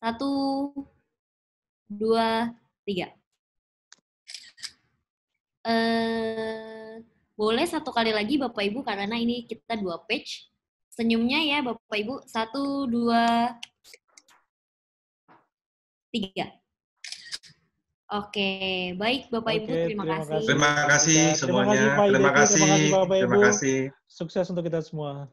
[SPEAKER 3] 1, 2, 3. Boleh satu kali lagi Bapak Ibu karena ini kita 2 page. Senyumnya ya Bapak Ibu. 1, 2, 3. Oke, baik Bapak Ibu,
[SPEAKER 1] Oke,
[SPEAKER 3] terima
[SPEAKER 1] terima
[SPEAKER 3] kasih.
[SPEAKER 1] kasih.
[SPEAKER 2] Terima kasih
[SPEAKER 1] Terima kasih
[SPEAKER 2] semuanya.
[SPEAKER 1] Pak
[SPEAKER 2] Terima
[SPEAKER 1] Ideki, terima
[SPEAKER 2] kasih.
[SPEAKER 1] kasih Bapak
[SPEAKER 2] Terima
[SPEAKER 1] Ibu.
[SPEAKER 2] kasih.
[SPEAKER 1] Sukses untuk kita semua.